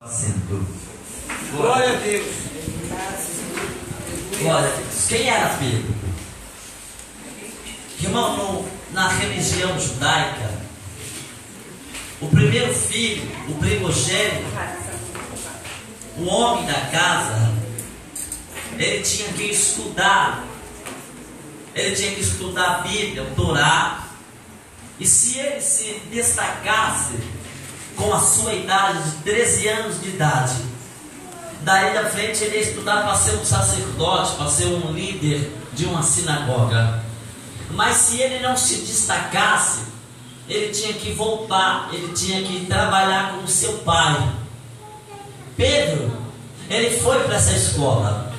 Assento. Glória a Deus. Glória a Deus. Quem era Pedro? Irmão, na religião judaica, o primeiro filho, o primogênito, o homem da casa, ele tinha que estudar. Ele tinha que estudar a Bíblia, o Torá. E se ele se destacasse com a sua idade de 13 anos de idade, daí da frente ele ia estudar para ser um sacerdote, para ser um líder de uma sinagoga. Mas se ele não se destacasse, ele tinha que voltar, ele tinha que trabalhar com o seu pai. Pedro, ele foi para essa escola.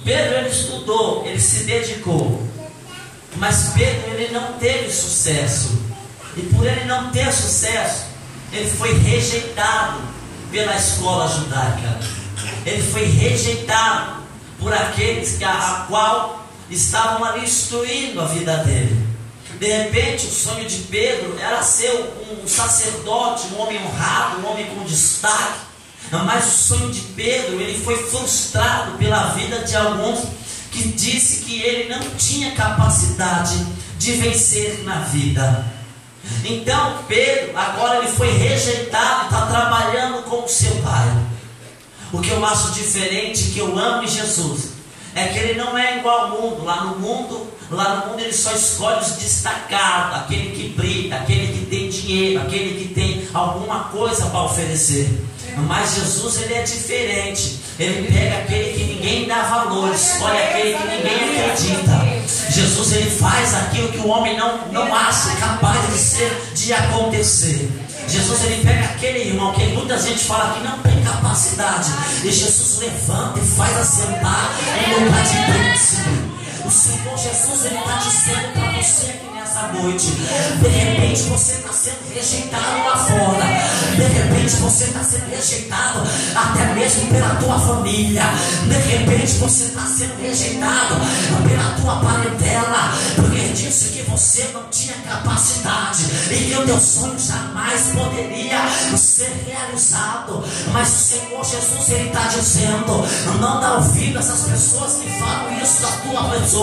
Pedro, ele estudou, ele se dedicou. Mas Pedro, ele não teve sucesso. E por ele não ter sucesso, ele foi rejeitado pela escola judaica. Ele foi rejeitado por aqueles a qual estavam ali instruindo a vida dele. De repente, o sonho de Pedro era ser um sacerdote, um homem honrado, um homem com destaque. Mas o sonho de Pedro, ele foi frustrado pela vida de alguns que disse que ele não tinha capacidade de vencer na vida. Então Pedro, agora ele foi rejeitado e está trabalhando com o seu pai. O que eu acho diferente, que eu amo em Jesus, é que ele não é igual ao mundo. Lá no mundo ele só escolhe os destacados, aquele que brilha, aquele que tem dinheiro, aquele que tem alguma coisa para oferecer. Mas Jesus, ele é diferente. Ele pega aquele que ninguém dá valor, escolhe aquele que ninguém acredita. Jesus, ele faz aquilo que o homem não acha capaz de acontecer. Jesus, ele pega aquele irmão que muita gente fala que não tem capacidade, e Jesus levanta e faz assentar em lugar de príncipe. O Senhor Jesus, ele está dizendo para você aqui nessa noite: de repente você está sendo rejeitado lá fora, de repente você está sendo rejeitado até mesmo pela tua família, de repente você está sendo rejeitado pela tua parentela, porque disse que você não tinha capacidade e que o teu sonho jamais poderia ser realizado. Mas o Senhor Jesus, ele está dizendo: não dá ouvido a essas pessoas que falam isso da tua pessoa.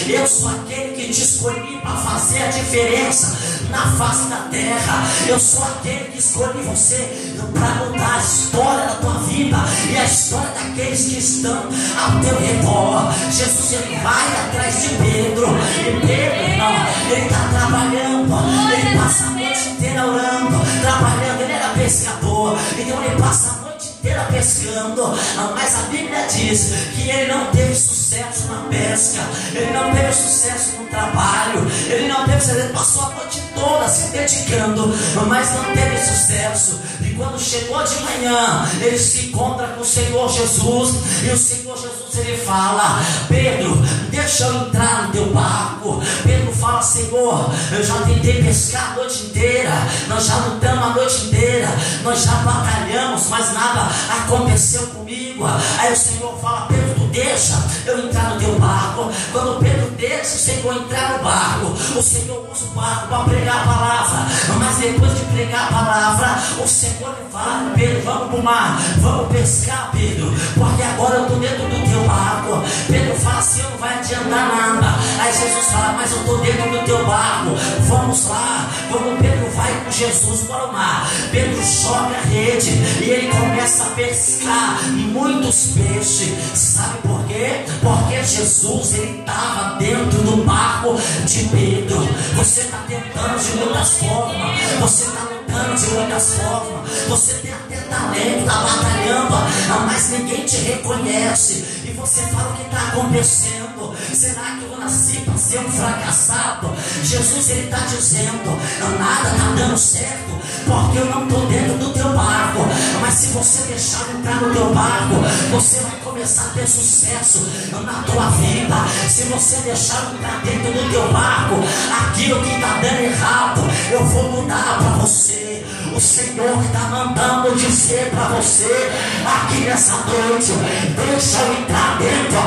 Eu sou aquele que te escolhi para fazer a diferença na face da terra. Eu sou aquele que escolhi você para mudar a história da tua vida e a história daqueles que estão ao teu redor. Jesus, ele vai atrás de Pedro, e Pedro, não, ele está trabalhando, ele passa a noite inteira orando, trabalhando. Ele era pescador, então ele passa a noite inteira pescando. Mas a Bíblia diz que ele não teve sucesso na pesca, ele não teve sucesso no trabalho, ele não teve sucesso, ele passou a noite toda se dedicando, mas não teve sucesso. E quando chegou de manhã, ele se encontra com o Senhor Jesus, e o Senhor Jesus, ele fala: Pedro, deixa eu entrar no teu barco. Pedro fala: Senhor, eu já tentei pescar a noite inteira, nós já lutamos a noite inteira, nós já batalhamos, mas nada aconteceu comigo. Aí o Senhor fala: Pedro, tu deixa eu entrar no teu barco. Quando Pedro deixa o Senhor entrar no barco, o Senhor usa o barco para pregar a palavra. Mas depois de pregar a palavra, o Senhor fala: Pedro, vamos para o mar, vamos pescar, Pedro, porque agora eu estou dentro do teu barco. Pedro fala assim: não vai adiantar nada. Aí Jesus fala: mas eu estou dentro do teu barco, vamos lá. Quando Pedro vai com Jesus para o mar, Pedro joga a rede e ele começa a pescar muitos peixes. Sabe por quê? Porque Jesus, ele estava dentro do barco de Pedro. Você está tentando de muitas formas, você está lutando de muitas formas, você tem até talento, está batalhando, mas ninguém te reconhece. E você fala: o que está acontecendo? Será que eu nasci para ser um fracassado? Jesus, ele está dizendo: nada está dando certo, porque eu não estou dentro do teu barco. Mas se você deixar eu entrar no teu barco, você vai começar a ter sucesso na tua vida. Se você deixar eu entrar dentro do teu barco, aquilo que está dando errado, eu vou mudar para você. O Senhor está mandando dizer para você aqui nessa noite: deixa eu entrar dentro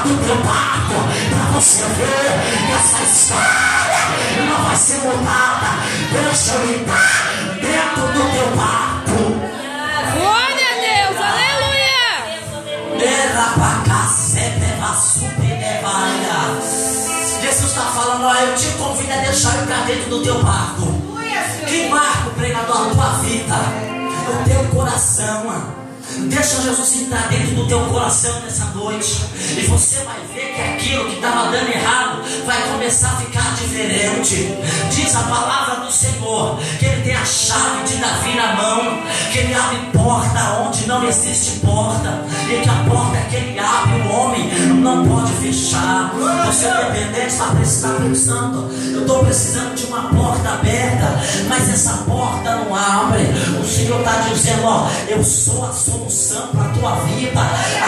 do teu barco, para você ver que essa história não vai ser mudada. Deixa eu entrar dentro do teu barco. Glória Jesus está falando, ó, eu te convido a deixar eu para dentro do teu barco. Que barco, pregador, a tua vida, o teu coração. Deixa Jesus entrar dentro do teu coração nessa noite, e você vai ver que aquilo que estava dando errado vai começar a ficar diferente. Diz a palavra do Senhor que Ele tem a chave de Davi na mão, que Ele abre porta onde não existe porta, e que a porta que Ele abre, o homem não pode fechar. Você dependente está pensando, eu estou precisando de uma porta aberta, mas essa porta não abre. O Senhor está dizendo, ó, eu sou a solução para a tua vida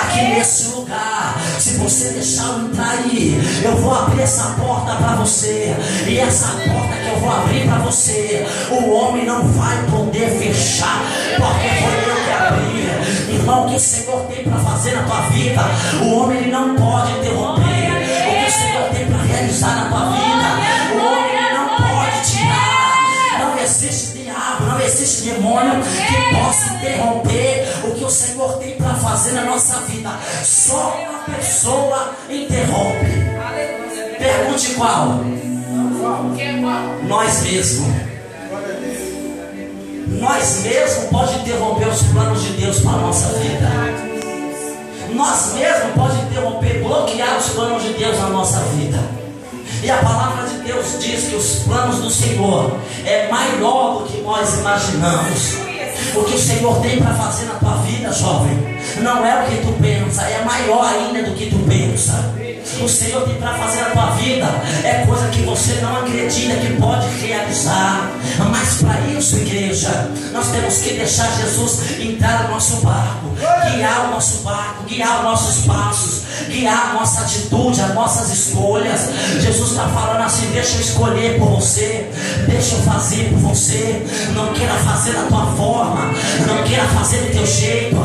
aqui nesse lugar. Se você deixar eu entrar aí, eu vou abrir essa porta para você, e essa porta que eu vou abrir para você, o homem não vai poder fechar, porque foi eu que abri. Irmão, o que o Senhor tem para fazer na tua vida, o homem ele não pode interromper. O que o Senhor tem para realizar na tua vida, o homem ele não pode tirar. Não existe diabo, não existe demônio que possa interromper o que o Senhor tem para fazer na nossa vida. Só uma pessoa interrompe. Pergunte qual? Nós mesmos. Nós mesmos pode interromper os planos de Deus para a nossa vida. Nós mesmos pode interromper, bloquear os planos de Deus na nossa vida. E a palavra de Deus diz que os planos do Senhor é maior do que nós imaginamos. O que o Senhor tem para fazer na tua vida, jovem, não é o que tu pensa, é maior ainda do que tu pensa. O Senhor tem para fazer na tua vida é coisa que você não acredita que pode realizar. Mas para isso, igreja, nós temos que deixar Jesus entrar no nosso barco, guiar o nosso barco, guiar os nossos passos, guiar a nossa atitude, as nossas escolhas. Jesus está falando assim, deixa eu escolher por você, deixa eu fazer por você. Não queira fazer da tua forma, não queira fazer do teu jeito,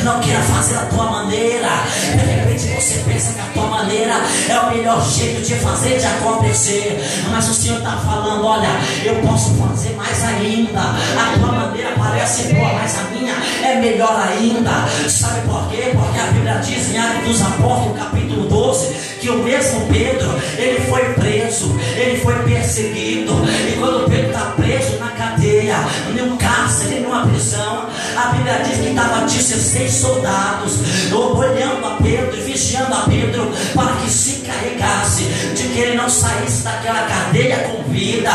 não queira fazer da tua maneira. De repente você pensa que a tua maneira é o melhor jeito de fazer, de acontecer, mas o Senhor está falando, olha, eu posso fazer mais ainda. A tua maneira parece boa, mas a minha é melhor ainda. Sabe por quê? Porque a Bíblia diz em Atos dos Apóstolos, capítulo 12, que o mesmo Pedro, ele foi preso, ele foi perseguido, e quando Pedro está preso na cadeia, num cárcere, numa prisão, a Bíblia diz que estava 16 soldados olhando a Pedro e vigiando a Pedro para que se encarregasse de que ele não saísse daquela cadeia com vida.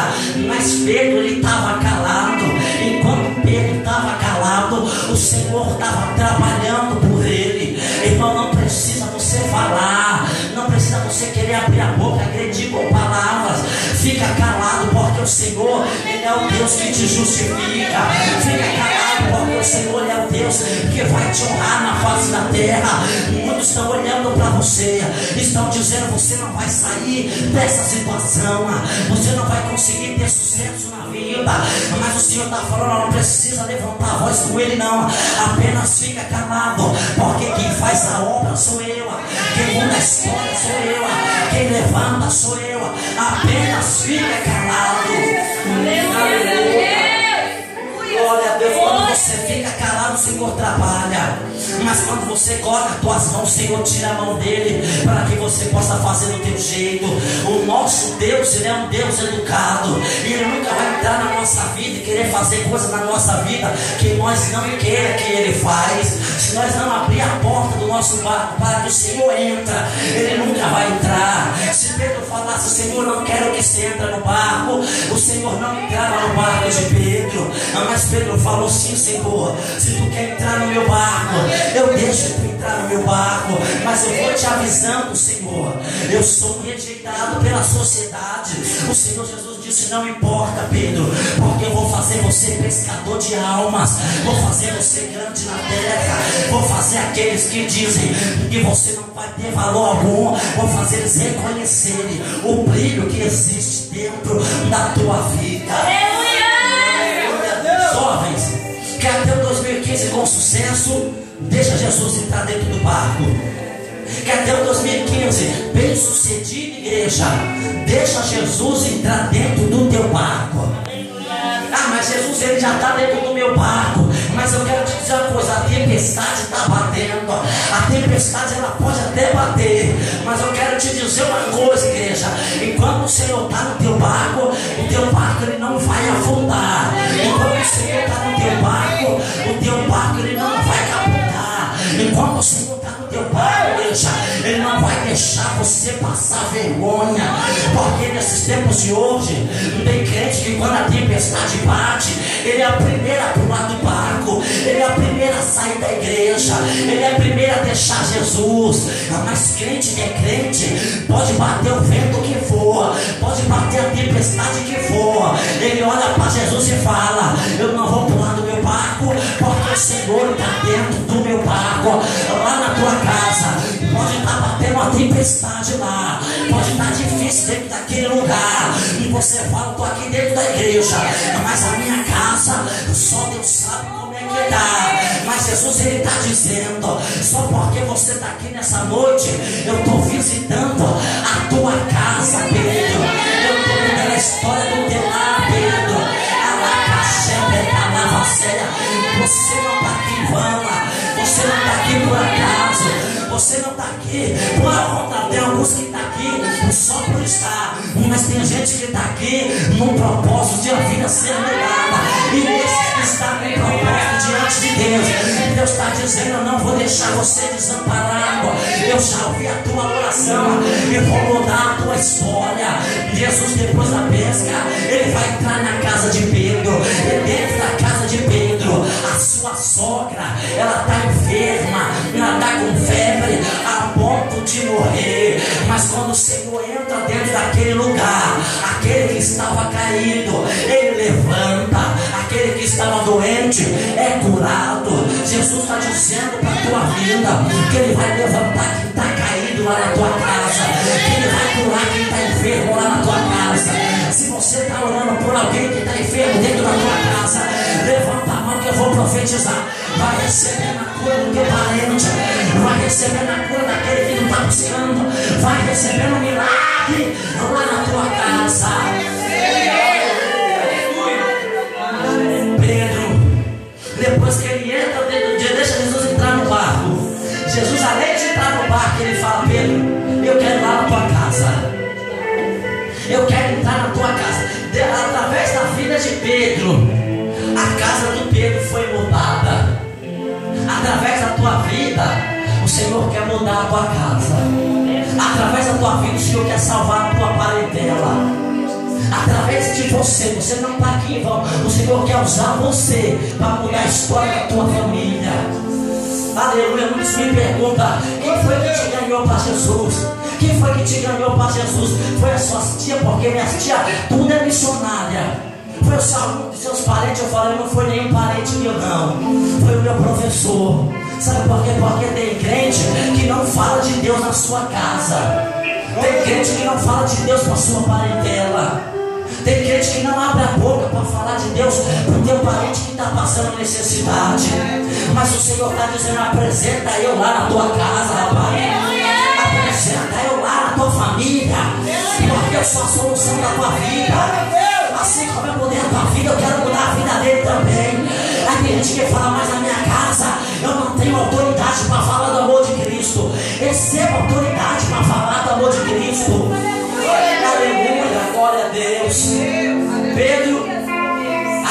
Mas Pedro, ele estava calado. Enquanto Pedro estava calado, o Senhor estava trabalhando por ele. Irmão, não precisa você falar, não precisa você querer abrir a boca, agredir com palavras. Fica calado, porque o Senhor, Ele é o Deus que te justifica. Fica calado, porque o Senhor é o Deus que vai te honrar na face da terra. Muitos estão olhando para você, estão dizendo, você não vai sair dessa situação, você não vai conseguir ter sucesso na vida. Mas o Senhor está falando, não precisa levantar a voz com Ele não, apenas fica calado, porque quem faz a obra sou eu, quem muda a história sou eu, quem levanta sou eu. Apenas fica calado. Glória a Deus. Quando você fica calado, o Senhor trabalha. Mas quando você coloca as tuas mãos, o Senhor tira a mão dele, para que você possa fazer do teu jeito. O nosso Deus, Ele é um Deus educado, e Ele nunca vai entrar na nossa vida e querer fazer coisas na nossa vida que nós não queira que Ele faz. Se nós não abrir a porta do nosso barco para que o Senhor entra, Ele nunca vai entrar. Se Pedro falasse, Senhor, não quero que você entre no barco, o Senhor não entrava no barco de Pedro. Mas Pedro falou, sim, Senhor, se tu quer entrar no meu barco, eu deixo tu entrar no meu barco, mas eu vou te avisando, Senhor, eu sou rejeitado pela sociedade. O Senhor Jesus disse, não importa, Pedro, porque eu vou fazer você pescador de almas, vou fazer você grande na terra, vou fazer aqueles que dizem que você não vai ter valor algum, vou fazer eles reconhecerem o brilho que existe dentro da tua vida. Jovens, quer ter o 2015 com sucesso? Deixa Jesus entrar dentro do barco. Quer ter o 2015 bem sucedido, igreja? Deixa Jesus entrar dentro do teu barco. Ah, mas Jesus, Ele já está dentro do meu barco. Mas eu quero te dizer uma coisa, tem tempestade está batendo. A tempestade ela pode até bater, mas eu quero te dizer uma coisa, igreja: enquanto o Senhor está no teu barco, o teu barco ele não vai afundar. Enquanto o Senhor está no teu barco ele não vai capotar. Enquanto o Senhor está no teu barco, igreja, ele não vai deixar você passar vergonha. Porque nesses tempos de hoje tem crente que quando a tempestade bate, ele é a primeira a pular do barco, ele é a primeira a sair da igreja, ele é a primeira a deixar Jesus. Mas crente que é crente, pode bater o vento que for, pode bater a tempestade que for, ele olha para Jesus e fala: eu não vou pular do meu barco, porque o Senhor está dentro do meu barco. Lá na tua casa pode estar batendo uma tempestade lá, pode estar difícil dentro daquele lugar, e você fala: estou aqui dentro da igreja, mas a minha casa só Deus sabe como é que está. Mas Jesus ele está dizendo: só porque você está aqui nessa noite, eu estou visitando a tua casa, Pedro. Eu estou vendo a história do teu lar, Pedro. Você não está aqui em vão, você não está aqui por acaso, você não está aqui por conta. Tem alguns que estão aqui só por estar, mas tem gente que está aqui num propósito de a vida ser mudada. E esses que estão com propósito diante de Deus, Deus está dizendo: eu não vou deixar você desamparado. Eu já ouvi a tua oração e vou mudar a tua história. Jesus, depois da pesca, ele vai entrar na casa de Pedro, e dentro da casa de Pedro, a sua sogra, ela está enferma, ela está com febre a ponto de morrer. Mas quando o Senhor entra dentro daquele lugar, aquele que estava caído, ele levanta, aquele que estava doente é curado. Jesus está dizendo para a tua vida que ele vai levantar quem está caído lá na tua casa, que ele vai curar quem está enfermo lá na tua casa. Se você está orando por alguém que está enfermo dentro da tua casa, levanta a mão que eu vou profetizar. Vai receber na cura do teu parente, vai receber na cura daquele que não está buscando, vai receber um milagre lá na tua casa. Pedro, depois que ele entra dentro de, deixa Jesus entrar no barco. Jesus, além de entrar no barco, ele fala: Pedro, eu quero ir lá na tua casa. Eu quero entrar na tua casa. Através da vida de Pedro, a casa de Pedro foi mudada. Através da tua vida, o Senhor quer mudar a tua casa. Através da tua vida, o Senhor quer salvar a tua parentela. Através de você, você não está aqui em vão. O Senhor quer usar você para mudar a história da tua família. Aleluia. Muitos me perguntam: quem foi que te ganhou para Jesus? Quem foi que te ganhou para Jesus? Foi as suas tias, porque minhas tias tudo é missionária. Foi algum dos seus parentes? Eu falei: não foi nenhum parente meu, não. Foi o meu professor. Sabe por quê? Porque tem crente que não fala de Deus na sua casa. Tem crente que não fala de Deus para a sua parentela. Tem crente que não abre a boca para falar de Deus para o teu parente que está passando necessidade. Mas o Senhor está dizendo: apresenta eu lá na tua casa, rapaz. Apresenta eu lá na tua família, porque eu sou a solução da tua vida. Assim como eu mudei a tua vida, eu quero mudar a vida dele também. Aí tem gente que fala: mas na minha casa eu não tenho autoridade para falar do amor de Cristo. Receba autoridade para falar do amor de Cristo. Aleluia, glória a Deus. Pedro,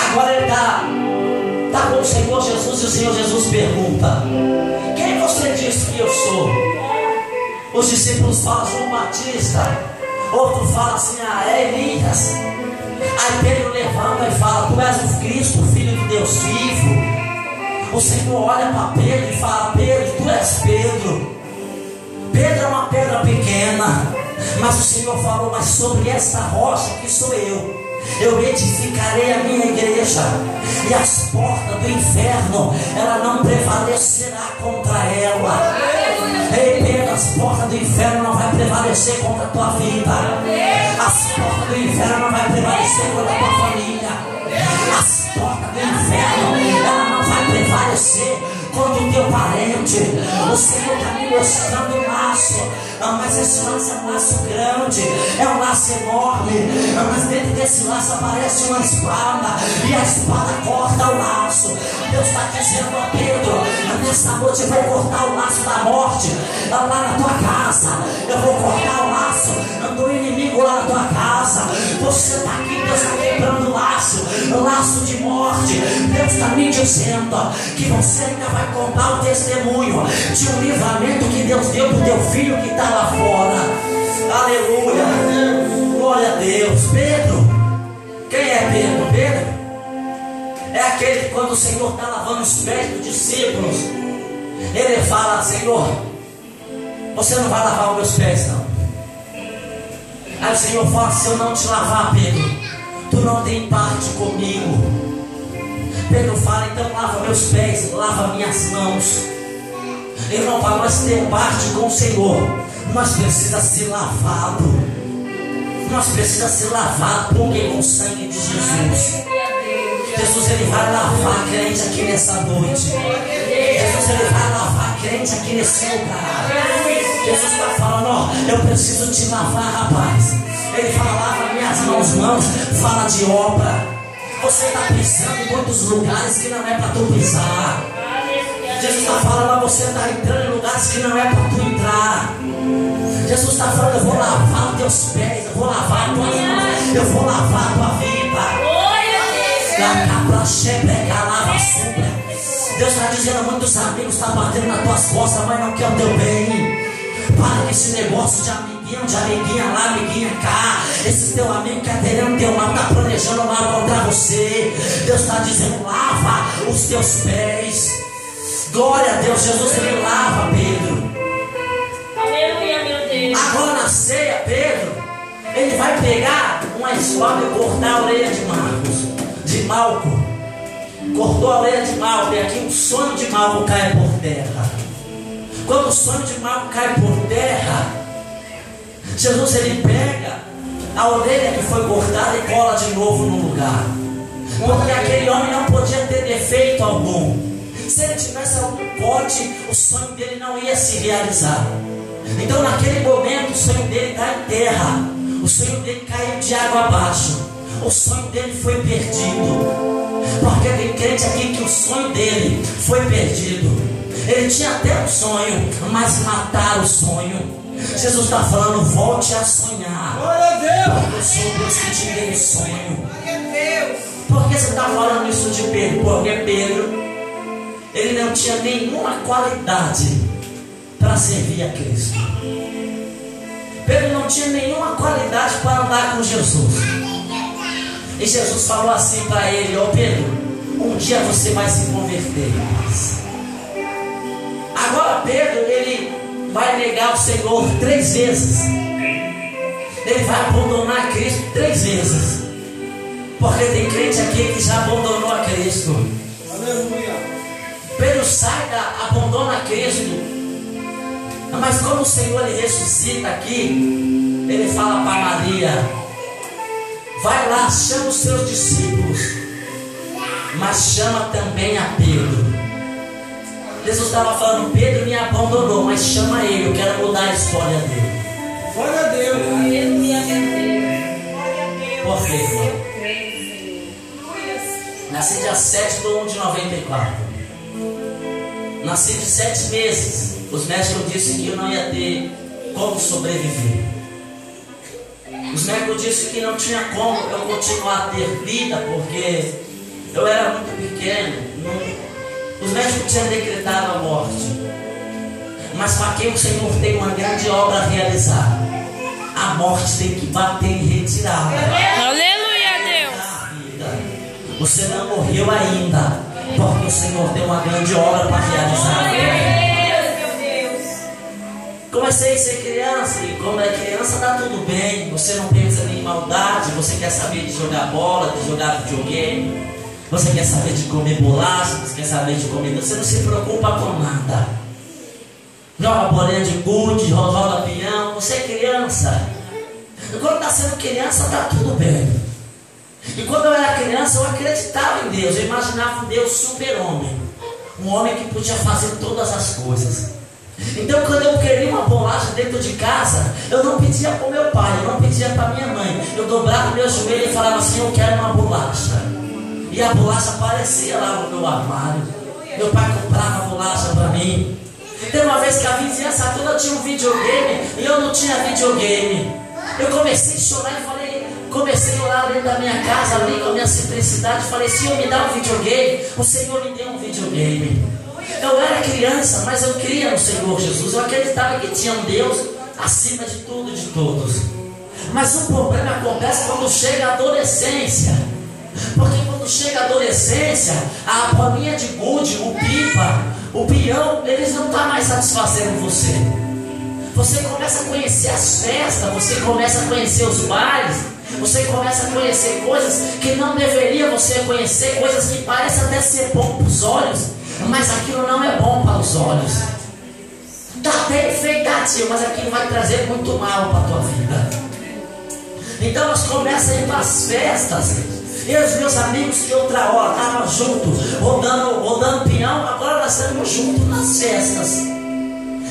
agora ele está com o Senhor Jesus, e o Senhor Jesus pergunta: quem você diz que eu sou? Os discípulos falam: João Batista. Outro fala assim: é Elias. Aí Pedro levanta e fala: tu és o Cristo, o Filho de Deus vivo. O Senhor olha para Pedro e fala: Pedro, tu és Pedro. Pedro é uma pedra pequena, mas o Senhor falou: mas sobre esta rocha que sou eu edificarei a minha igreja, e as portas do inferno ela não prevalecerá contra ela. Ei Pedro, as portas do inferno não vai prevalecer contra a tua vida. As portas do inferno não vai prevalecer contra a tua família. As portas do inferno ela não vai prevalecer contra o teu parente. O Senhor está me mostrando um laço, mas esse laço é um laço grande, é um laço enorme, mas dentro desse laço aparece uma espada, e a espada corta o laço. Deus está dizendo a Pedro: nessa noite eu vou cortar o laço da morte lá na tua casa. Eu vou cortar o laço do inimigo lá na tua casa. Você está aqui, Deus está quebrando o laço de morte. Deus está me dizendo que você ainda vai contar o testemunho de um livramento que Deus deu para o teu filho que está lá fora. Aleluia, glória a Deus. Pedro, quem é Pedro? Pedro é aquele que quando o Senhor está lavando os pés dos discípulos, ele fala: Senhor, você não vai lavar os meus pés não. Aí o Senhor fala: se eu não te lavar, Pedro, tu não tem parte comigo. Pedro fala: então lava meus pés, lava minhas mãos. Irmão, para nós ter parte com o Senhor, nós precisamos ser lavados. Nós precisamos ser lavados com o sangue de Jesus. Jesus, ele vai lavar crente aqui nessa noite. Jesus, ele vai lavar crente aqui nesse lugar. Jesus está falando: ó, eu preciso te lavar, rapaz. Ele fala: lava minhas mãos, fala de obra. Você está pisando em muitos lugares que não é para tu pisar. Jesus está falando: você está entrando em lugares que não é para tu entrar. Jesus está falando: eu vou lavar os teus pés, eu vou lavar as tuas mãos, eu vou lavar a tua vida. Deus está dizendo: muitos amigos estão batendo nas tuas costas, mas não quer o teu bem. Para com esse negócio de amiguinha lá, amiguinha cá. Esse teu amigo que está querendo teu mal, está planejando mal contra você. Deus está dizendo: lava os teus pés. Glória a Deus. Jesus, ele lava Pedro. Aleluia, meu Deus. Agora na ceia, Pedro, ele vai pegar uma espada e cortar a orelha de Malco. Cortou a orelha de Malco, e aqui um sonho de Malco cai por terra. Quando o sonho de Malco cai por terra, Jesus, ele pega a orelha que foi cortada e cola de novo no lugar. Porque aquele homem não podia ter defeito algum. Se ele tivesse algum corte, o sonho dele não ia se realizar. Então naquele momento o sonho dele cai em terra. O sonho dele caiu de água abaixo. O sonho dele foi perdido. Porque tem crente aqui que o sonho dele foi perdido. Ele tinha até um sonho, mas mataram o sonho. Jesus está falando: volte a sonhar. Porque eu sou Deus que te dei o sonho. Por que você está falando isso de Pedro? Porque Pedro, ele não tinha nenhuma qualidade para servir a Cristo. Pedro não tinha nenhuma qualidade para andar com Jesus. E Jesus falou assim para ele: ó Pedro, um dia você vai se converter. Agora Pedro, ele vai negar o Senhor 3 vezes. Ele vai abandonar Cristo 3 vezes. Porque tem crente aqui que já abandonou a Cristo. Aleluia. Pedro abandona Cristo. Mas como o Senhor ele ressuscita aqui, ele fala para Maria: vai lá, chama os seus discípulos, mas chama também a Pedro. Jesus estava falando: Pedro me abandonou, mas chama ele, eu quero mudar a história dele. Glória a Deus. Aleluia, meu Deus. Por quê, irmão? Nasci dia 7 de 1 de 94. Nasci de 7 meses. Os médicos disseram que eu não ia ter como sobreviver. Os médicos disseram que não tinha como eu continuar a ter vida, porque eu era muito pequeno. Os médicos tinham decretado a morte. Mas para quem o Senhor tem uma grande obra a realizar, a morte tem que bater em retirada. Aleluia, Deus. Você não morreu ainda, porque o Senhor tem uma grande obra para realizar. Comecei a ser criança, e como é criança dá tudo bem. Você não pensa em maldade. Você quer saber de jogar bola, de jogar videogame. Você quer saber de comer bolacha, você quer saber de comer. Você não se preocupa com nada. Joga bolinha de gude, roda peão. Você é criança. E quando está sendo criança, está tudo bem. E quando eu era criança, eu acreditava em Deus. Eu imaginava um Deus super-homem. Um homem que podia fazer todas as coisas. Então quando eu queria uma bolacha dentro de casa, eu não pedia para o meu pai, eu não pedia para minha mãe. Eu dobrava o meu joelho e falava assim: eu quero uma bolacha. E a bolacha aparecia lá no meu armário. Meu pai comprava a bolacha para mim. Tem uma vez que a vizinhança toda tinha um videogame e eu não tinha videogame. Eu comecei a chorar e comecei a orar dentro da minha casa, ali com a minha simplicidade. Falei: Senhor, me dá um videogame. O Senhor me deu um videogame. Eu era criança, mas eu cria no Senhor Jesus. Eu acreditava que tinha um Deus acima de tudo e de todos. Mas o problema acontece quando chega a adolescência. Porque quando chega a adolescência, a bolinha de gude, o pipa, o pião, eles não estão mais satisfazendo você. Você começa a conhecer as festas, você começa a conhecer os bailes, você começa a conhecer coisas que não deveria você conhecer, coisas que parecem até ser bom para os olhos, mas aquilo não é bom para os olhos. Está até enfeitativo, mas aquilo vai trazer muito mal para a tua vida. Então nós começamos a ir para as festas. Eu e os meus amigos que outra hora estavam juntos, rodando pinhão, agora nós estamos juntos nas festas.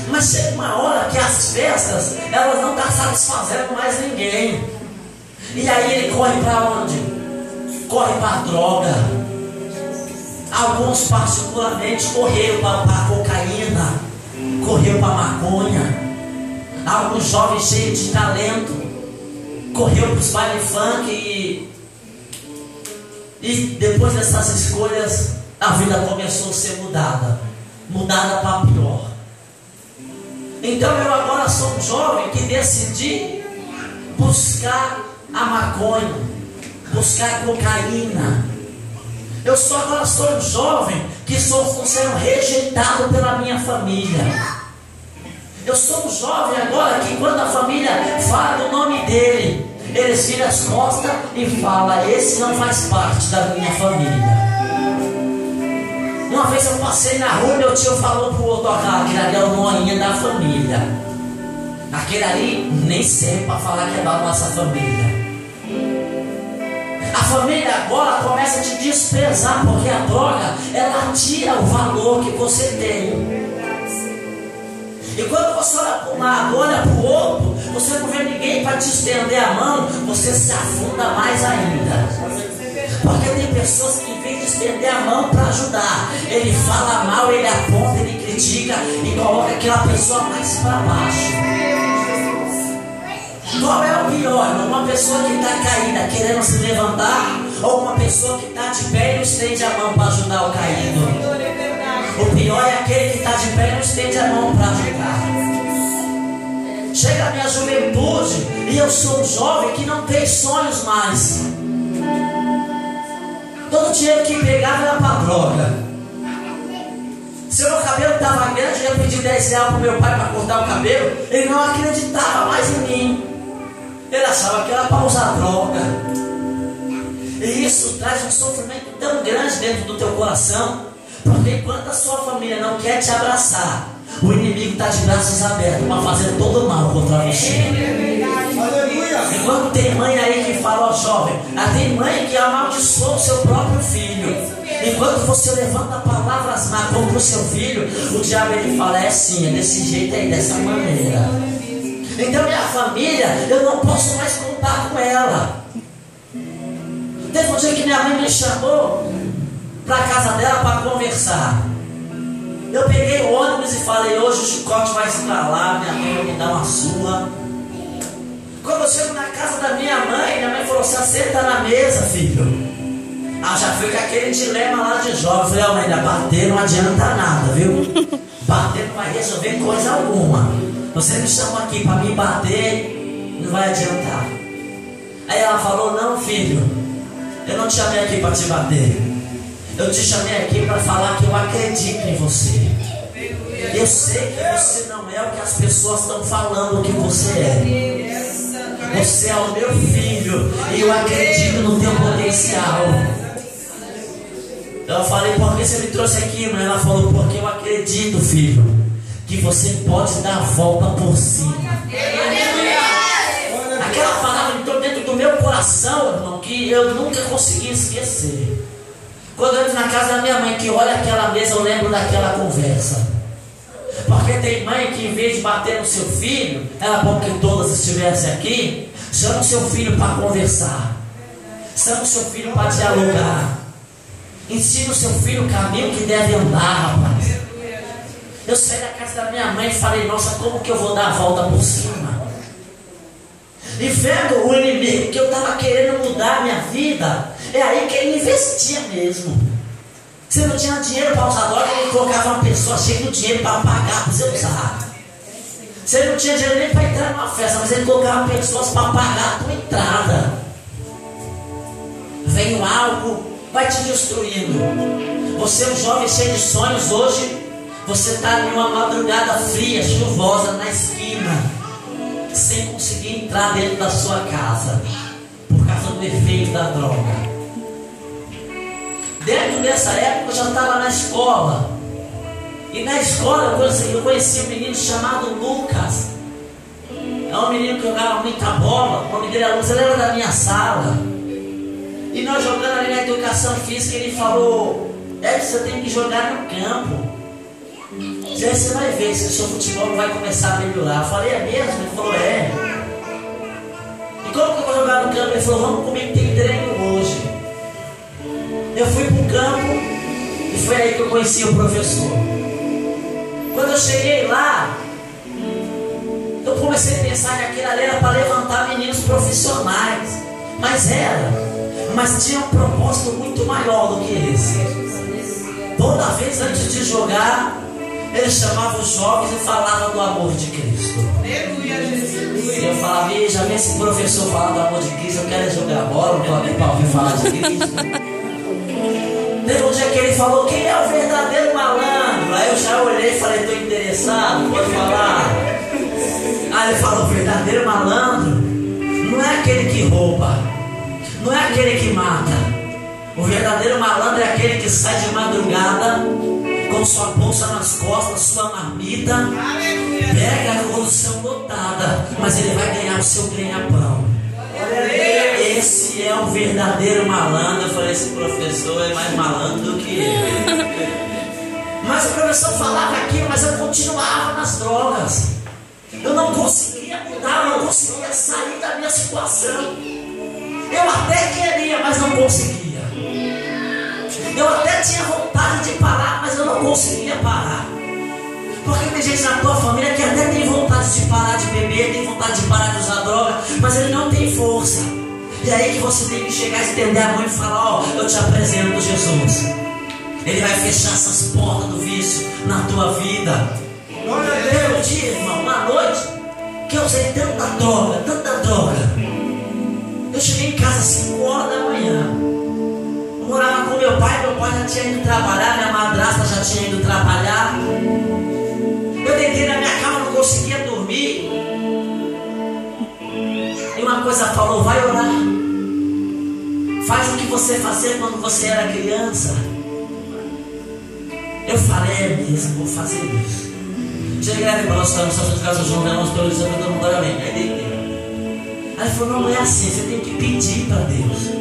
Mas chega uma hora que as festas, elas não estão satisfazendo mais ninguém. E aí ele corre para onde? Corre para a droga. Alguns particularmente correram para a cocaína, correu para a maconha. Alguns jovens cheios de talento correu para os baile funk e depois dessas escolhas a vida começou a ser mudada para pior. Então eu agora sou um jovem que decidi buscar a maconha, buscar a cocaína. Eu agora sou um jovem que estou sendo rejeitado pela minha família. Eu sou um jovem agora que quando a família fala do nome dele, eles viram as costas e falam: esse não faz parte da minha família. Uma vez eu passei na rua, meu tio falou pro outro: aquele ali é o noinha da família. Aquele ali nem serve para falar que é da nossa família. A família agora começa a te desprezar, porque a droga, ela tira o valor que você tem. E quando você olha para um lado, olha para o outro, você não vê ninguém para te estender a mão, você se afunda mais ainda. Porque tem pessoas que em vez de estender a mão para ajudar, ele fala mal, ele aponta, ele critica e coloca aquela pessoa mais para baixo. Qual é o pior? Uma pessoa que está caída querendo se levantar, ou uma pessoa que está de pé e não estende a mão para ajudar o caído? O pior é aquele que está de pé e não estende a mão para ajudar. Chega a minha juventude e eu sou um jovem que não tem sonhos mais. Todo dinheiro que pegava era para droga. Se o meu cabelo estava grande, eu pedi 10 reais para o meu pai para cortar o cabelo. Ele não acreditava mais em mim. Ele achava que era para usar droga. E isso traz um sofrimento tão grande dentro do teu coração. Porque enquanto a sua família não quer te abraçar, o inimigo está de braços abertos para fazer todo o mal contra você. Enquanto tem mãe aí que fala: ó jovem, tem mãe que amaldiçoa o seu próprio filho. Enquanto você levanta palavras más contra o seu filho, o diabo ele fala: é assim, é desse jeito aí, dessa maneira. Então minha família, eu não posso mais contar com ela. Teve um dia que minha mãe me chamou para a casa dela para conversar. Eu peguei o ônibus e falei: hoje o chicote vai estralar, minha mãe vai me dar uma surra. Quando eu chego na casa da minha mãe falou: você senta na mesa, filho. Já fui com aquele dilema lá de jovem. Eu falei: mãe, bater não adianta nada, viu? Bater não vai resolver coisa alguma. Você me chama aqui para me bater, não vai adiantar. Aí ela falou: não, filho, eu não te chamei aqui para te bater. Eu te chamei aqui para falar que eu acredito em você. Eu sei que você não é o que as pessoas estão falando que você é. Você é o meu filho e eu acredito no teu potencial. Eu falei: por que você me trouxe aqui, mãe? Ela falou: porque eu acredito, filho, que você pode dar a volta por cima. Aquela palavra entrou dentro do meu coração, irmão, que eu nunca consegui esquecer. Quando eu entro na casa da minha mãe, que olha aquela mesa, eu lembro daquela conversa. Porque tem mãe que em vez de bater no seu filho, era bom que todas estivessem aqui, chama o seu filho para conversar, chama o seu filho para dialogar, ensina o seu filho o caminho que deve andar, rapaz. Eu saí da casa da minha mãe e falei, nossa, como que eu vou dar a volta por cima? E vendo o inimigo que eu estava querendo mudar a minha vida, é aí que ele investia mesmo. Você não tinha dinheiro para usar droga, ele colocava uma pessoa cheia de dinheiro para pagar para você usar. Você não tinha dinheiro nem para entrar numa festa, mas ele colocava pessoas para pagar a tua entrada. Vem algo, vai te destruindo. Você é um jovem cheio de sonhos hoje. Você está em uma madrugada fria, chuvosa, na esquina, sem conseguir entrar dentro da sua casa, por causa do efeito da droga. Dentro dessa época eu já estava na escola. E na escola eu conheci um menino chamado Lucas. É um menino que jogava muita bola. O nome dele é Lucas, ele era da minha sala. E nós jogando ali na educação física, ele falou: você tem que jogar no campo. E aí você vai ver se o seu futebol vai começar a melhorar. Eu falei: é mesmo? Ele falou: é. E como que eu vou jogar no campo? Ele falou: vamos comigo, tem treino hoje. Eu fui para o campo e foi aí que eu conheci o professor. Quando eu cheguei lá, eu comecei a pensar que aquilo ali era para levantar meninos profissionais. Mas tinha um propósito muito maior do que esse. Toda vez antes de jogar, ele chamava os jovens e falava do amor de Cristo. E eu falava: já vem esse professor falar do amor de Cristo, eu quero jogar bola, não estou aqui para ouvir falar de Cristo. Teve um dia que ele falou: quem é o verdadeiro malandro? Aí eu já olhei e falei: estou interessado, pode falar. Aí ele falou: o verdadeiro malandro não é aquele que rouba, não é aquele que mata. O verdadeiro malandro é aquele que sai de madrugada com sua bolsa nas costas, sua marmita, pega a revolução lotada, mas ele vai ganhar o seu ganha-pão. Esse é o verdadeiro malandro. Eu falei: esse professor é mais malandro do que eu. Mas o professor falava aquilo, mas eu continuava nas drogas. Eu não conseguia mudar, eu não conseguia sair da minha situação. Eu até queria, mas não conseguia. Eu até tinha vontade de parar, mas eu não conseguia parar. Porque tem gente na tua família que até tem vontade de parar de beber, tem vontade de parar de usar droga, mas ele não tem força. E aí que você tem que chegar, estender a mão e falar: eu te apresento Jesus. Ele vai fechar essas portas do vício na tua vida. Teve um dia, irmão, uma noite, que eu usei tanta droga. Eu cheguei em casa às 5 horas da manhã. Eu morava com meu pai já tinha ido trabalhar, minha madrasta já tinha ido trabalhar. Eu deitei na minha cama, não conseguia dormir. E uma coisa falou: vai orar. Faz o que você fazia quando você era criança. Eu falei: é mesmo, vou fazer isso. Cheguei lá e falei: nós estamos fazendo casa juntos, nós estamos dizendo que todo mundo vai bem. Aí deitei. Aí ele falou: não é assim, você tem que pedir para Deus.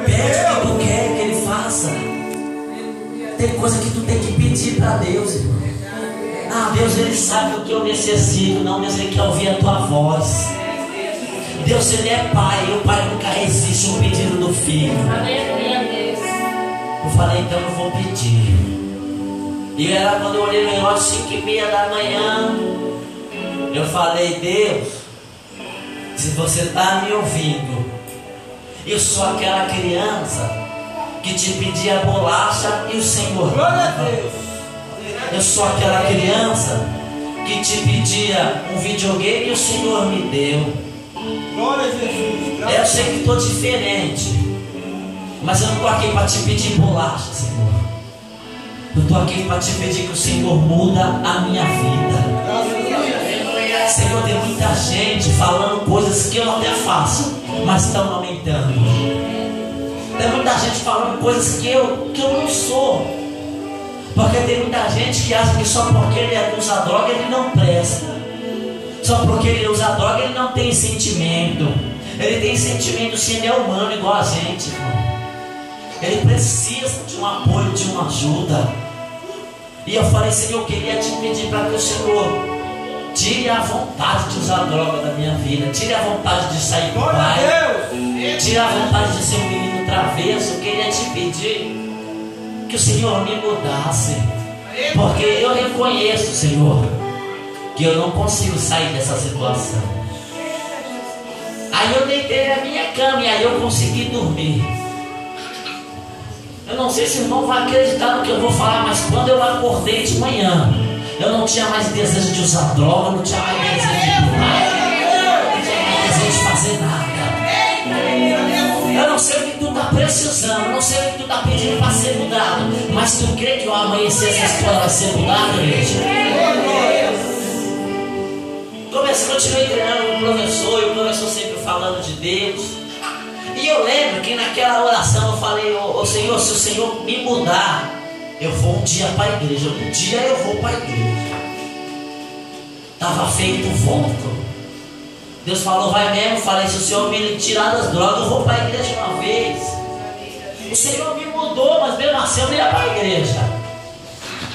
Pede o que tu quer que Ele faça. Tem coisa que tu tem que pedir para Deus, irmão. Deus, Ele sabe o que eu necessito. Não, mas Ele quer ouvir a tua voz. Deus, Ele é Pai, e o Pai nunca resiste um pedido do Filho. Eu falei: então eu vou pedir. E era quando eu olhei no relógio, 5h30 da manhã. Eu falei: Deus, se você está me ouvindo, eu sou aquela criança que te pedia bolacha e o Senhor dava. Eu sou aquela criança que te pedia um videogame e o Senhor me deu. Eu sei que estou diferente, mas eu não estou aqui para te pedir bolacha, Senhor. Eu estou aqui para te pedir que o Senhor muda a minha vida. Senhor, tem muita gente falando coisas que eu até faço, mas estão aumentando. Tem muita gente falando coisas que eu não sou. Porque tem muita gente que acha que só porque ele usa droga ele não presta. Só porque ele usa droga ele não tem sentimento. Ele tem sentimento sim, ele é humano igual a gente, irmão. Ele precisa de um apoio, de uma ajuda. E eu falei: Senhor, eu queria te pedir para que o Senhor tire a vontade de usar droga da minha vida. Tire a vontade de sair do pai. Tire a vontade de ser um menino travesso. Eu queria te pedir que o Senhor me mudasse. Porque eu reconheço, Senhor, que eu não consigo sair dessa situação. Aí eu deitei na minha cama e aí eu consegui dormir. Eu não sei se o irmão vai acreditar no que eu vou falar, mas quando eu acordei de manhã, eu não tinha mais desejo de usar droga, não tinha mais desejo de pular, não tinha mais desejo de fazer nada. Eu não sei o que tu está precisando, eu não sei o que tu está pedindo para ser mudado, mas tu crê que ao amanhecer essa história vai ser mudada, igreja? Continuei treinando com o professor, e o professor sempre falando de Deus. E eu lembro que naquela oração eu falei: ô Senhor, se o Senhor me mudar, eu vou um dia para a igreja. Um dia eu vou para a igreja. Estava feito o voto. Deus falou: vai mesmo. Eu falei: se o Senhor me tirar das drogas, eu vou para a igreja uma vez. O Senhor me mudou, mas mesmo assim eu não ia para a igreja.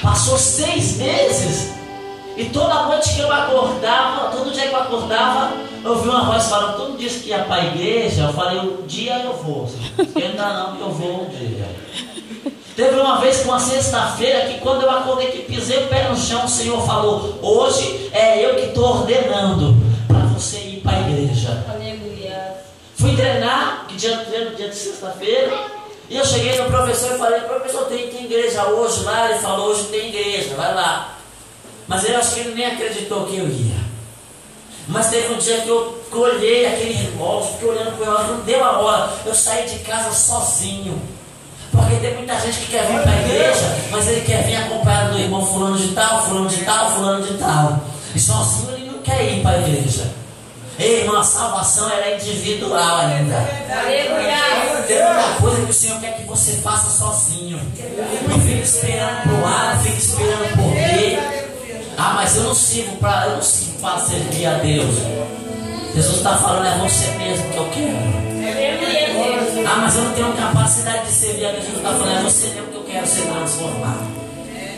Passou 6 meses. E toda noite que eu acordava, todo dia que eu acordava, eu ouvi uma voz falando: todo dia que ia para a igreja. Eu falei: um dia eu vou. Não esquenta não, que eu vou um dia. Teve uma vez, com uma sexta-feira, que quando eu acordei, que pisei o pé no chão, o Senhor falou: hoje é eu que estou ordenando para você ir para a igreja. Aleluia. Fui treinar, que dia de sexta-feira, e eu cheguei no professor e falei: professor, tem igreja hoje lá? Ele falou: hoje tem igreja, vai lá. Mas eu acho que ele nem acreditou que eu ia. Mas teve um dia que eu olhei aquele relógio, fiquei olhando para o relógio, não deu a hora. Eu saí de casa sozinho. Porque tem muita gente que quer vir para a igreja, mas ele quer vir acompanhado do irmão fulano de tal, fulano de tal, fulano de tal. E sozinho ele não quer ir para a igreja. Ei, irmão, a salvação ela é individual ainda. Aleluia. Tem muita coisa que o Senhor quer que você faça sozinho. Não fique esperando por A, não fique esperando por B. Ah, mas eu não sirvo para servir a Deus. Jesus está falando: é você mesmo que eu quero. Ah, mas eu não tenho capacidade de servir a Deus. Jesus está falando: é você mesmo que eu quero ser transformado.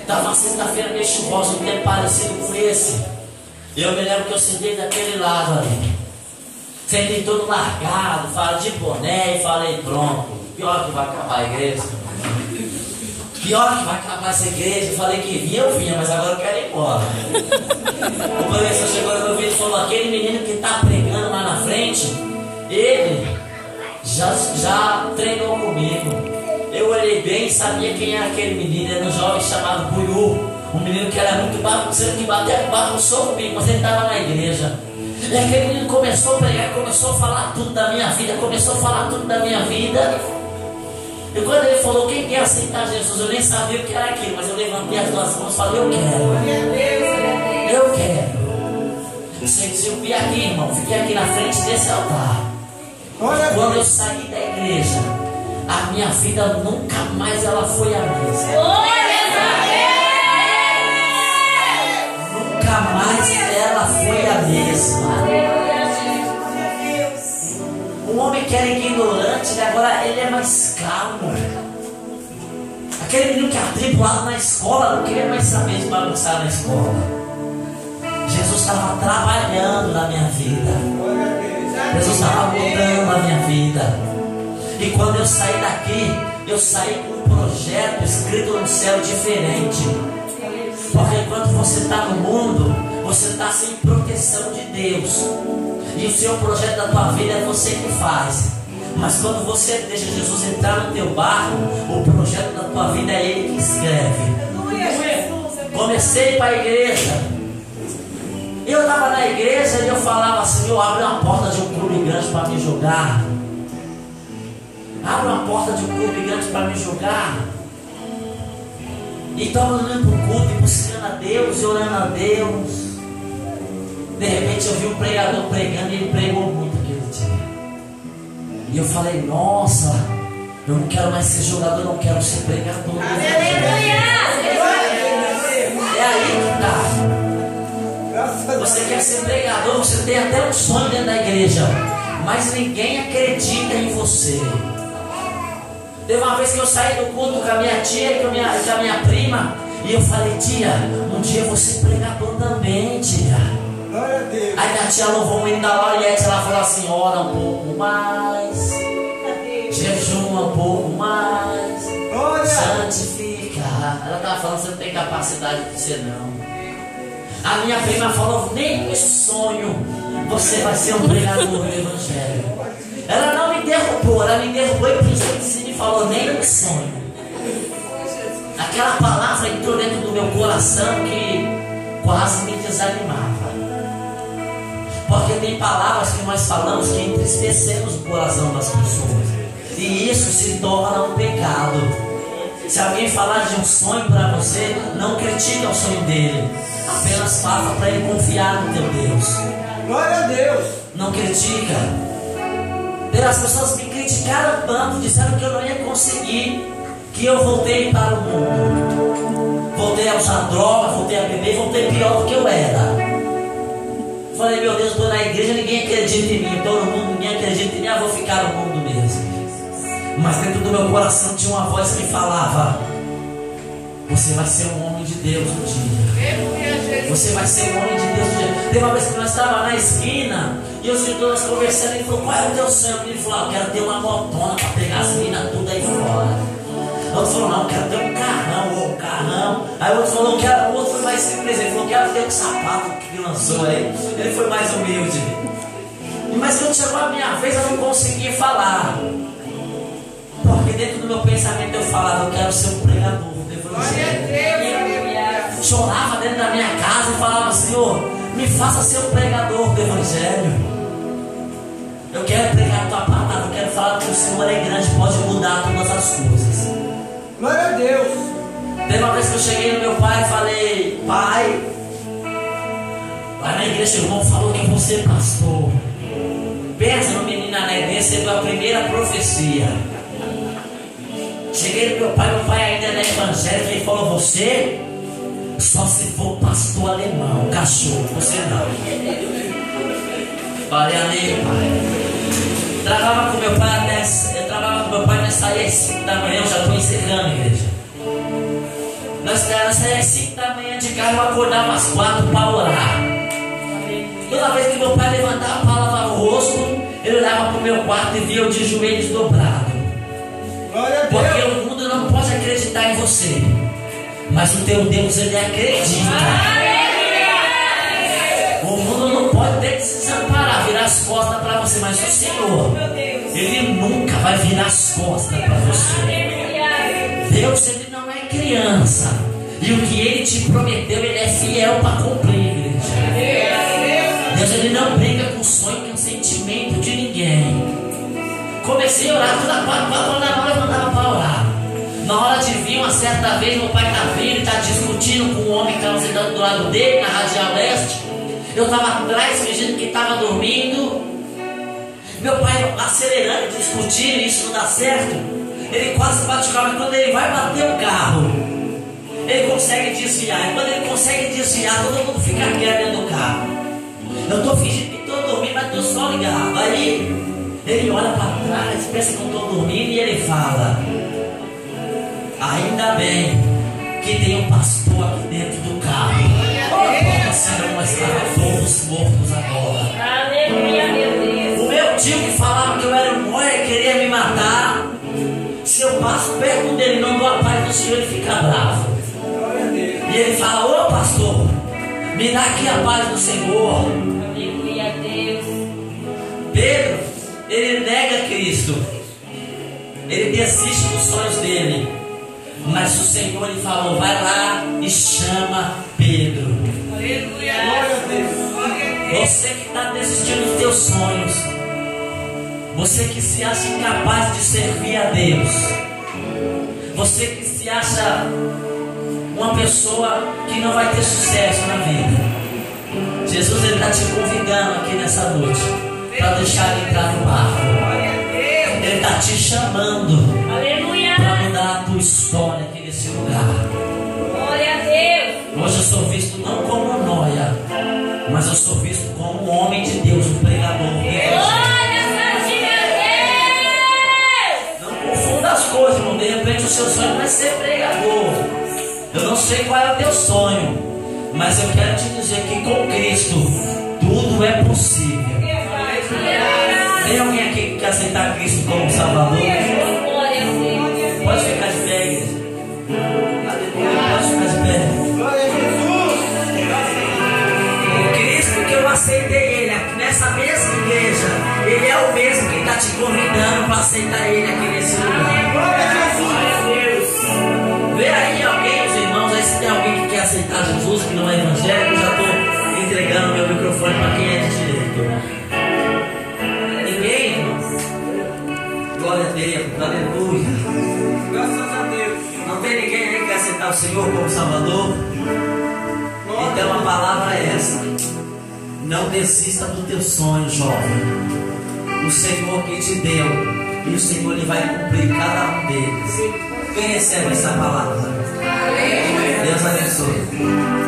Estava uma sexta-feira meio chuvosa, um tempo parecido com esse. Eu me lembro que eu sentei daquele lado ali. Sentei todo largado, falei de boné e falei: pronto, pior que vai acabar a igreja. Pior que vai acabar essa igreja. Eu falei que vinha, eu vinha, mas agora eu quero ir embora. O professor chegou no meu vídeo e falou: aquele menino que está pregando lá na frente, ele já treinou comigo. Eu olhei bem e sabia quem era aquele menino. Era um jovem chamado Buiú. Um menino que era muito bagunceiro, que bagunçou comigo, mas ele estava na igreja. E aquele menino começou a pregar, começou a falar tudo da minha vida, E quando ele falou: quem quer aceitar Jesus? Eu nem sabia o que era aquilo, mas eu levantei as 2 mãos e falei: eu quero. Eu quero. Se eu vi aqui, irmão, fiquei aqui na frente desse altar. Quando eu saí da igreja, a minha vida nunca mais ela foi a mesma. Nunca mais ela foi a mesma. O homem que era ignorante, agora ele é mais calmo. Aquele menino que é atribulado na escola não queria mais saber de bagunçar na escola. Jesus estava trabalhando na minha vida. Jesus estava mudando a minha vida. E quando eu saí daqui, eu saí com um projeto escrito no céu diferente. Porque enquanto você está no mundo, você está sem proteção de Deus. E o seu projeto da tua vida é você que faz. Mas quando você deixa Jesus entrar no teu barco, o projeto da tua vida é Ele que escreve. Comecei para a igreja. Eu estava na igreja e eu falava: Senhor, abre uma porta de um clube grande para me jogar. Abre uma porta de um clube grande para me jogar. E estava olhando para o culto e buscando a Deus e orando a Deus. De repente eu vi um pregador pregando e ele pregou muito aquele dia. E eu falei: nossa, eu não quero mais ser jogador, não quero ser pregador. É aí que está. Você quer ser pregador, você tem até um sonho dentro da igreja, mas ninguém acredita em você. Teve uma vez que eu saí do culto com a minha tia e com a minha prima, e eu falei: tia, um dia eu vou ser pregador também, tia. Aí a tia louvou o menino da Lauriette, ela falou assim: ora um pouco mais, jejuma um pouco mais, santifica Ela estava falando, você não tem capacidade de ser não. A minha prima falou, nem em sonho você vai ser um pregador do Evangelho. Ela não me derrubou, ela me derrubou e pensou em cima e falou, nem em sonho. Aquela palavra entrou dentro do meu coração que quase me desanimava. Porque tem palavras que nós falamos que entristecemos o coração das pessoas. E isso se torna um pecado. Se alguém falar de um sonho para você, não critica o sonho dele. Apenas faça para ele confiar no teu Deus. Glória a Deus. Não critica. As pessoas me criticaram tanto, disseram que eu não ia conseguir, que eu voltei para o mundo. Voltei a usar droga, voltei a beber, voltei pior do que eu era. Falei, meu Deus, estou na igreja, ninguém acredita em mim, todo mundo, ninguém acredita em mim, eu vou ficar no mundo mesmo. Mas dentro do meu coração tinha uma voz que falava, você vai ser um homem de Deus um dia. Você vai ser um homem de Deus um dia. Teve uma vez que nós estávamos na esquina e os irmãos conversando, ele falou, qual é o teu sonho? Ele falou, eu quero ter uma motona para pegar as minas tudo aí fora. O outro falou, não, eu quero ter um carrão. Aí o outro falou, o outro foi mais simples, ele falou, quero ter um sapato que lançou aí. Ele foi mais humilde. Mas quando chegou a minha vez, eu não consegui falar. Porque dentro do meu pensamento eu falava, eu quero ser um pregador do Evangelho. Chorava dentro da minha casa e falava, Senhor, me faça ser um pregador do Evangelho. Eu quero pregar a tua palavra, eu quero falar que o Senhor é grande, pode mudar todas as coisas. Glória a Deus. Teve uma vez que eu cheguei no meu pai e falei, pai, lá na igreja o irmão falou que eu vou ser pastor. Pensa no menino na igreja, recebeu a primeira profecia. Cheguei no meu pai ainda era evangélico, ele falou, você só se for pastor alemão, cachorro, você não. Falei, amém, pai. Trabalhava com meu pai, nós saíamos às 5 da manhã, eu já estou encerrando a igreja. Nós saíamos às 5 da manhã de carro, eu acordava às 4 para orar. Toda vez que meu pai levantava para lavar o rosto, ele olhava para o meu quarto e via eu de joelhos dobrados. Porque o mundo não pode acreditar em você, mas o teu Deus, ele acredita. O mundo não pode ter que se desamparar, virar as costas para você, mas o Senhor, ele nunca vai virar as costas para você. Deus, ele não é criança, e o que ele te prometeu, ele é fiel para cumprir, igreja. Deus, ele não briga com sonho, com sentimento de ninguém. Comecei a orar, toda 4 horas da manhã eu mandava para orar. Na hora de vir, uma certa vez, meu pai está vindo e está discutindo com um homem que estava sentado do lado dele, na Radial Leste. Eu estava atrás, fingindo que estava dormindo. Meu pai acelerando, discutindo, isso não dá certo. Ele quase bate o carro, mas quando ele vai bater o carro, ele consegue desviar. E quando ele consegue desviar, todo mundo fica quieto dentro do carro. Eu estou fingindo que estou dormindo, mas estou só ligado. Aí ele olha para trás, pensa que eu estou dormindo e ele fala, ainda bem que tem um pastor aqui dentro do carro. Como serão nós todos mortos agora. Aleluia, meu Deus. O meu tio que falava que eu era um monstro e queria me matar, se eu passo perto dele e não dou a paz do Senhor, ele fica bravo. E ele fala, ô pastor, me dá aqui a paz do Senhor. Aleluia, Deus. Pedro, ele nega Cristo, ele desiste dos sonhos dele, mas o Senhor lhe falou, vai lá e chama Pedro. Aleluia. Você que está desistindo dos teus sonhos, você que se acha incapaz de servir a Deus, você que se acha uma pessoa que não vai ter sucesso na vida, Jesus está te convidando aqui nessa noite para deixar ele entrar no barco. Ele está te chamando para mudar a tua história aqui nesse lugar. Glória a Deus. Hoje eu sou visto não como um nóia, mas eu sou visto como um homem de Deus, um pregador. Glória a Deus. Não confunda as coisas, irmão. De repente o seu sonho não é ser pregador. Eu não sei qual é o teu sonho, mas eu quero te dizer que com Cristo tudo é possível. Tem alguém aqui que quer aceitar Cristo como Salvador? Glória a Deus. Pode ficar de pé, igreja. Aleluia. aceita Ele aqui nesse lugar. Glória a Jesus. Vê aí alguém, os irmãos, aí se tem alguém que quer aceitar Jesus, que não é evangélico, eu já estou entregando meu microfone para quem é de direito. Ninguém, irmãos? Glória a Deus, aleluia. Graças a Deus. Não tem ninguém aí que quer aceitar o Senhor como Salvador? Então a palavra é essa: não desista do teu sonho, jovem. O Senhor que te deu, e o Senhor ele vai cumprir cada um deles. Quem recebe essa palavra? Deus abençoe.